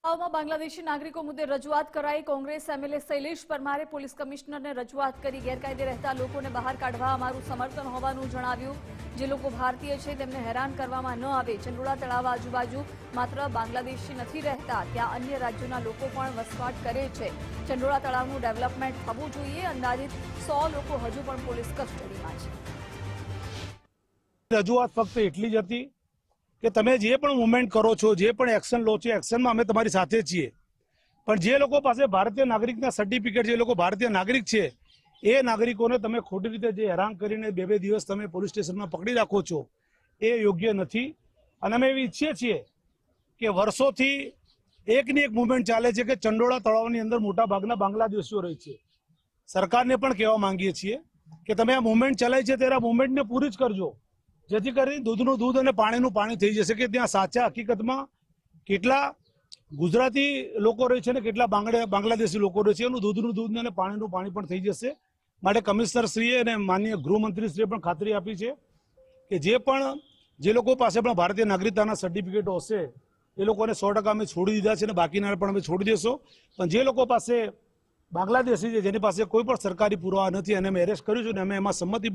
બાંગ્લાદેશી નાગરિકો મુદ્દે રજૂઆત કરાઈ। કોંગ્રેસ એમએલએ શૈલેષ પરમારે પોલીસ કમિશનરને રજૂઆત કરી। ગેરકાયદે રહેતા લોકોને બહાર કાઢવા અમારું સમર્થન હોવાનું જણાવ્યું। જે લોકો ભારતીય છે તેમને હેરાન કરવામાં ન આવે। ચંડોળા તળાવ આજુબાજુ માત્ર બાંગ્લાદેશી નથી રહેતા, ત્યાં અન્ય રાજ્યોના લોકો પણ વસવાટ કરે છે। ચંડોળા તળાવનું ડેવલપમેન્ટ થવું જોઈએ। અંદાજિત 100 લોકો હજુ પણ પોલીસ કસ્ટડીમાં છે। રજૂઆત ફક્ત એટલી જ હતી કે તમે જે પણ મુવમેન્ટ કરો છો, જે પણ એક્શન લો છો, એક્શનમાં અમે તમારી સાથે છીએ, પણ જે લોકો પાસે ભારતીય નાગરિકના સર્ટિફિકેટ છે, જે લોકો ભારતીય નાગરિક છે, એ નાગરિકોને તમે ખોટી રીતે જે હેરાન કરીને બે દિવસ તમે પોલીસ સ્ટેશનમાં પકડી રાખો છો, એ યોગ્ય નથી। અને અમે એવી ઈચ્છીએ છીએ કે વર્ષોથી એકની એક મુવમેન્ટ ચાલે છે કે ચંડોળા તળાવની અંદર મોટા ભાગના બાંગ્લાદેશીઓ રહે છે। સરકારને પણ કહેવા માંગીએ છીએ કે તમે આ મુવમેન્ટ ચલાવી છે ત્યારે આ મુવમેન્ટને પૂરી જ કરજો, જેથી કરીને દૂધનું દૂધ અને પાણીનું પાણી થઈ જશે કે ત્યાં સાચા હકીકતમાં કેટલા ગુજરાતી લોકો રહે છે અને કેટલા બાંગ્લાદેશી લોકો રહે છે, એનું દૂધનું દૂધ અને પાણીનું પાણી પણ થઈ જશે। માટે કમિશનરશ્રીએ અને માનનીય ગૃહમંત્રીશ્રીએ પણ ખાતરી આપી છે કે જે લોકો પાસે પણ ભારતીય નાગરિકતાના સર્ટિફિકેટો હશે એ લોકોને 100% અમે છોડી દીધા છે અને બાકીના પણ અમે છોડી દેશો। પણ જે લોકો પાસે બાંગ્લાદેશી છે, જેની પાસે કોઈ પણ સરકારી પુરાવા નથી, અને અમે એરેસ્ટ કર્યું છે અને અમે એમાં સંમતિ પણ